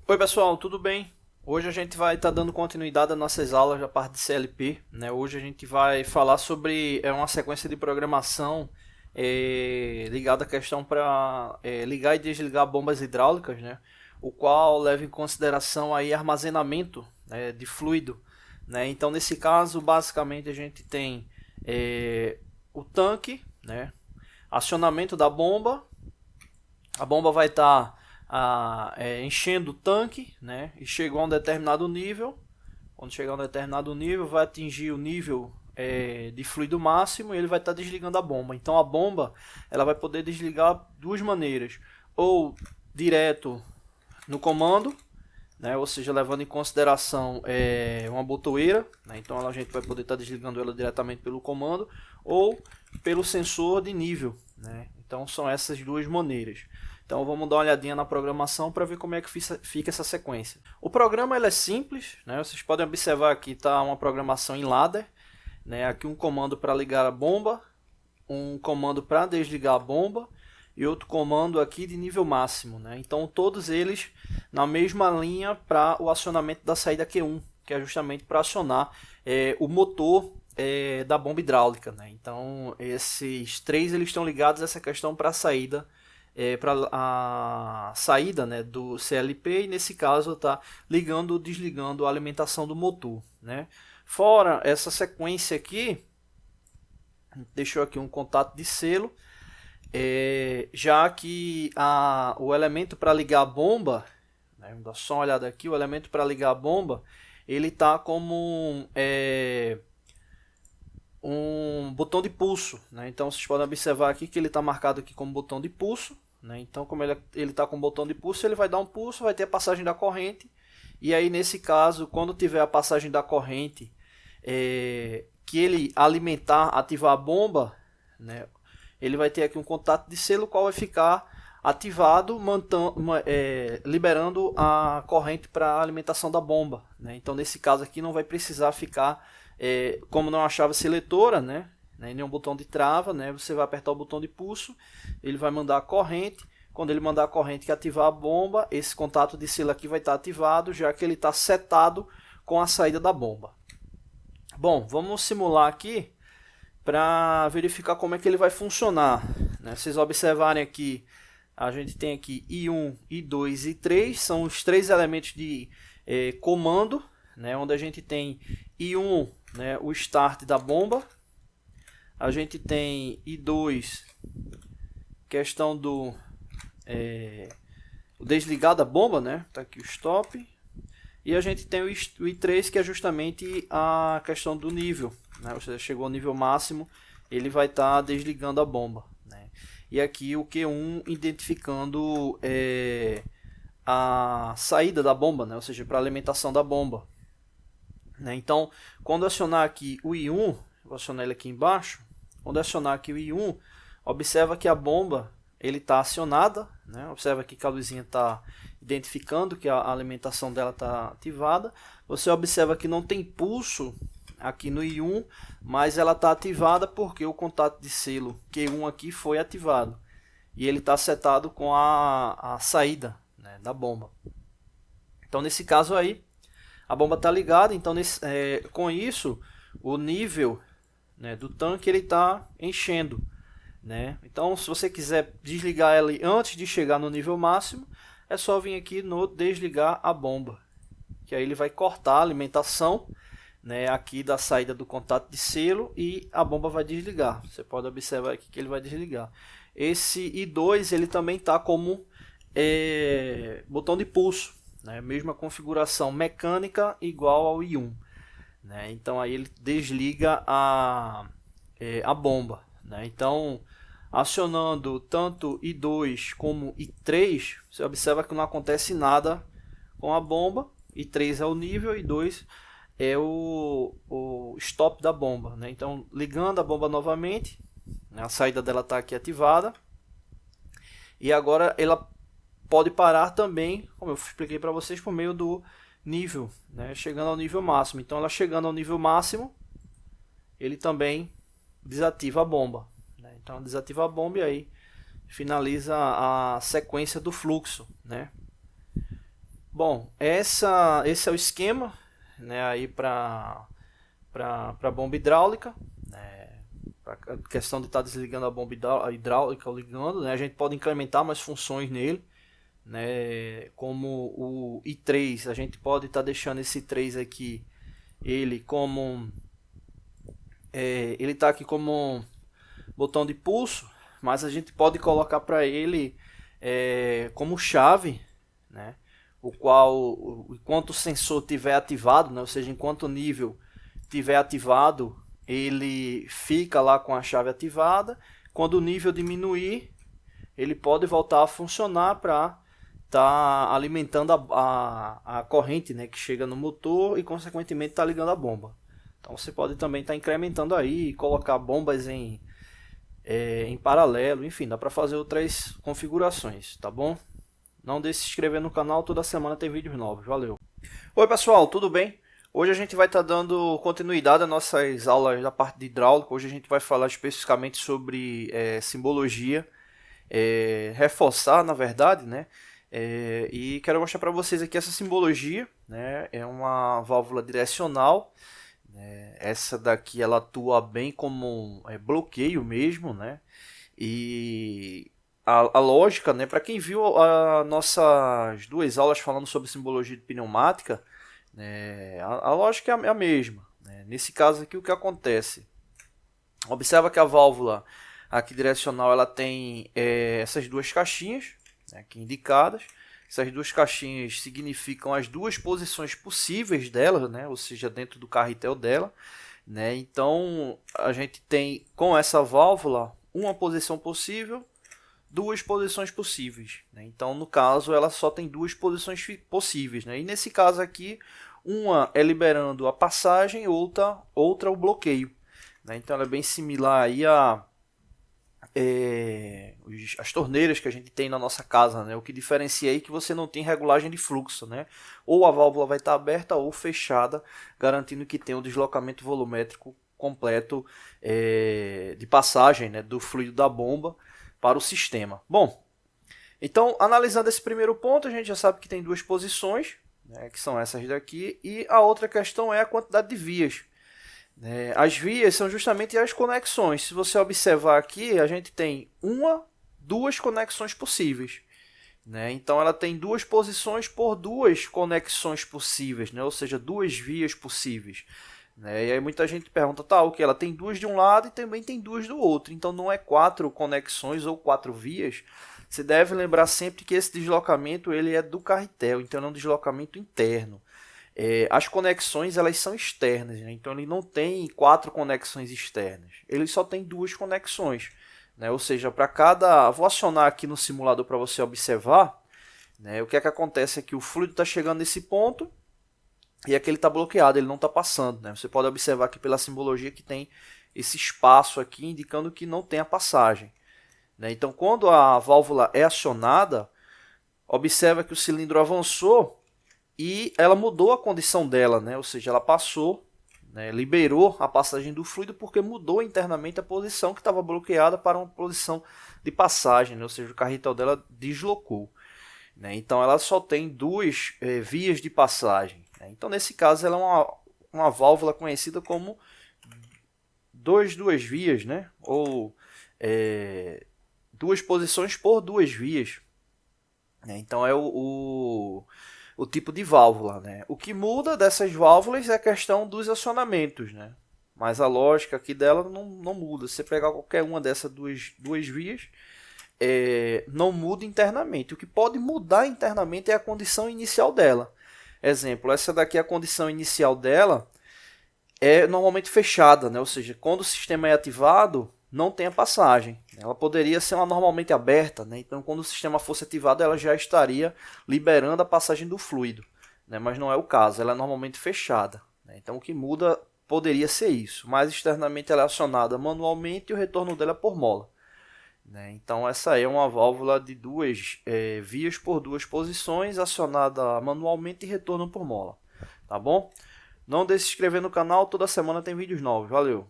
Oi pessoal, tudo bem? Hoje a gente vai estar dando continuidade às nossas aulas da parte de CLP, né? Hoje a gente vai falar sobre uma sequência de programação ligada à questão para ligar e desligar bombas hidráulicas, né? O qual leva em consideração aí armazenamento, né, de fluido, né? Então nesse caso basicamente a gente tem o tanque, né? Acionamento da bomba. A bomba vai estar enchendo o tanque, né? E chegou a um determinado nível. Quando chegar a um determinado nível, vai atingir o nível de fluido máximo e ele vai estar desligando a bomba. Então a bomba ela vai poder desligar duas maneiras: ou direto no comando, né? Ou seja, levando em consideração uma botoeira, né? Então a gente vai poder estar desligando ela diretamente pelo comando ou pelo sensor de nível, né? Então são essas duas maneiras. Então vamos dar uma olhadinha na programação para ver como é que fica essa sequência. O programa ele é simples, né? Vocês podem observar aqui está uma programação em ladder, né? Aqui um comando para ligar a bomba, um comando para desligar a bomba e outro comando aqui de nível máximo, né? Então todos eles na mesma linha para o acionamento da saída Q1, que é justamente para acionar o motor da bomba hidráulica, né? Então esses três eles estão ligados a essa questão para a saída, para a saída, né, do CLP, e nesse caso está ligando ou desligando a alimentação do motor, né? Fora essa sequência aqui, deixou aqui um contato de selo, já que o elemento para ligar a bomba, né, vamos dar só uma olhada aqui, o elemento para ligar a bomba ele está como um botão de pulso, né? Então vocês podem observar aqui que ele está marcado aqui como botão de pulso, né? Então como ele está com botão de pulso, ele vai dar um pulso, vai ter a passagem da corrente, e aí nesse caso, quando tiver a passagem da corrente, que ele alimentar, ativar a bomba, né? Ele vai ter aqui um contato de selo, qual vai ficar ativado, liberando a corrente para a alimentação da bomba, né? Então nesse caso aqui não vai precisar ficar como não é uma chave seletora, né, nenhum botão de trava, né, você vai apertar o botão de pulso, ele vai mandar a corrente. Quando ele mandar a corrente que ativar a bomba, esse contato de selo aqui vai estar ativado, já que ele está setado com a saída da bomba. Bom, vamos simular aqui para verificar como é que ele vai funcionar, né? Vocês observarem aqui, a gente tem aqui I1, I2 e I3, são os três elementos de comando, né, onde a gente tem I1, né, o start da bomba, a gente tem I2, questão do o desligar da bomba, né, tá aqui o stop, e a gente tem o I3, que é justamente a questão do nível, né, ou seja, chegou ao nível máximo, ele vai estar desligando a bomba, né, e aqui o Q1 identificando a saída da bomba, né, ou seja, para alimentação da bomba. Então, quando acionar aqui o I1, vou acionar ele aqui embaixo, quando acionar aqui o I1, observa que a bomba está acionada, né? Observa aqui que a luzinha está identificando que a alimentação dela está ativada. Você observa que não tem pulso aqui no I1, mas ela está ativada porque o contato de selo Q1 aqui foi ativado. E ele está setado com a saída, né, da bomba. Então, nesse caso aí, a bomba está ligada, então com isso o nível, né, do tanque ele está enchendo, né? Então se você quiser desligar ela antes de chegar no nível máximo, é só vir aqui no desligar a bomba, que aí ele vai cortar a alimentação, né, aqui da saída do contato de selo e a bomba vai desligar. Você pode observar aqui que ele vai desligar. Esse I2 ele também está como botão de pulso, né? Mesma configuração mecânica igual ao I1, né? Então aí ele desliga a bomba, né? Então acionando tanto I2 como I3, você observa que não acontece nada com a bomba. I3 é o nível, I2 é o stop da bomba, né? Então ligando a bomba novamente, né? A saída dela está aqui ativada, e agora ela pode parar também, como eu expliquei para vocês, por meio do nível, né, chegando ao nível máximo. Então ela chegando ao nível máximo, ele também desativa a bomba, né? Então desativa a bomba e aí finaliza a sequência do fluxo, né? Bom, esse é o esquema, né, aí para bomba hidráulica, né, a questão de estar desligando a bomba hidráulica ou ligando, né, a gente pode incrementar mais funções nele, né, como o I3, a gente pode estar deixando esse I3 aqui, ele como ele está aqui como botão de pulso, mas a gente pode colocar para ele como chave, né? O qual, enquanto o sensor estiver ativado, né? Ou seja, enquanto o nível estiver ativado, ele fica lá com a chave ativada. Quando o nível diminuir, ele pode voltar a funcionar para estar alimentando a corrente, né? Que chega no motor e consequentemente está ligando a bomba. Então você pode também estar incrementando aí, colocar bombas em paralelo, enfim, dá para fazer outras configurações, tá bom? Não deixe de se inscrever no canal, toda semana tem vídeos novos, valeu! Oi pessoal, tudo bem? Hoje a gente vai estar dando continuidade às nossas aulas da parte de hidráulica. Hoje a gente vai falar especificamente sobre simbologia, reforçar na verdade, né? E quero mostrar para vocês aqui essa simbologia, né? É uma válvula direcional. Essa daqui ela atua bem como bloqueio mesmo, né? E a lógica, né? Para quem viu as nossas duas aulas falando sobre simbologia de pneumática, né? A lógica é a mesma, né? Nesse caso aqui, o que acontece? Observa que a válvula aqui direcional ela tem essas duas caixinhas, né, aqui indicadas. Essas duas caixinhas significam as duas posições possíveis dela, né? Ou seja, dentro do carretel dela, né? Então a gente tem com essa válvula uma posição possível, duas posições possíveis, né? Então no caso ela só tem duas posições possíveis, né? E nesse caso aqui, uma é liberando a passagem, outra o bloqueio, né? Então ela é bem similar aí as torneiras que a gente tem na nossa casa, né? O que diferencia aí é que você não tem regulagem de fluxo, né? Ou a válvula vai estar aberta ou fechada, garantindo que tem o deslocamento volumétrico completo de passagem, né, do fluido da bomba para o sistema. Bom, então analisando esse primeiro ponto, a gente já sabe que tem duas posições, né, que são essas daqui, e a outra questão é a quantidade de vias. As vias são justamente as conexões. Se você observar aqui, a gente tem duas conexões possíveis, né? Então ela tem duas posições por duas conexões possíveis, né? Ou seja, duas vias possíveis, né? E aí muita gente pergunta, tá, o que? Ela tem duas de um lado e também tem duas do outro. Então não é quatro conexões ou quatro vias. Você deve lembrar sempre que esse deslocamento ele é do carretel, então é um deslocamento interno. As conexões elas são externas, né? Então ele não tem quatro conexões externas, ele só tem duas conexões, né? Ou seja, para cada... Vou acionar aqui no simulador para você observar, né? O que é que acontece é que o fluido está chegando nesse ponto e aqui ele está bloqueado, ele não está passando, né? Você pode observar aqui pela simbologia que tem esse espaço aqui indicando que não tem a passagem, né? Então quando a válvula é acionada, observa que o cilindro avançou e ela mudou a condição dela, né? Ou seja, ela passou, né, liberou a passagem do fluido porque mudou internamente a posição que estava bloqueada para uma posição de passagem, né? Ou seja, o carretel dela deslocou, né? Então ela só tem duas vias de passagem, né? Então nesse caso ela é uma válvula conhecida como duas vias, né? Ou duas posições por duas vias, né? Então é o tipo de válvula, né? O que muda dessas válvulas é a questão dos acionamentos, né? Mas a lógica aqui dela não muda. Se você pegar qualquer uma dessas duas vias, não muda internamente. O que pode mudar internamente é a condição inicial dela. Exemplo, essa daqui é a condição inicial dela, é normalmente fechada, né? Ou seja, quando o sistema é ativado, não tem a passagem. Ela poderia ser normalmente aberta, né? Então quando o sistema fosse ativado ela já estaria liberando a passagem do fluido, né? Mas não é o caso, ela é normalmente fechada, né? Então o que muda poderia ser isso, mas externamente ela é acionada manualmente e o retorno dela é por mola, né? Então essa é uma válvula de duas vias por duas posições, acionada manualmente e retorno por mola, tá bom? Não deixe de se inscrever no canal, toda semana tem vídeos novos, valeu!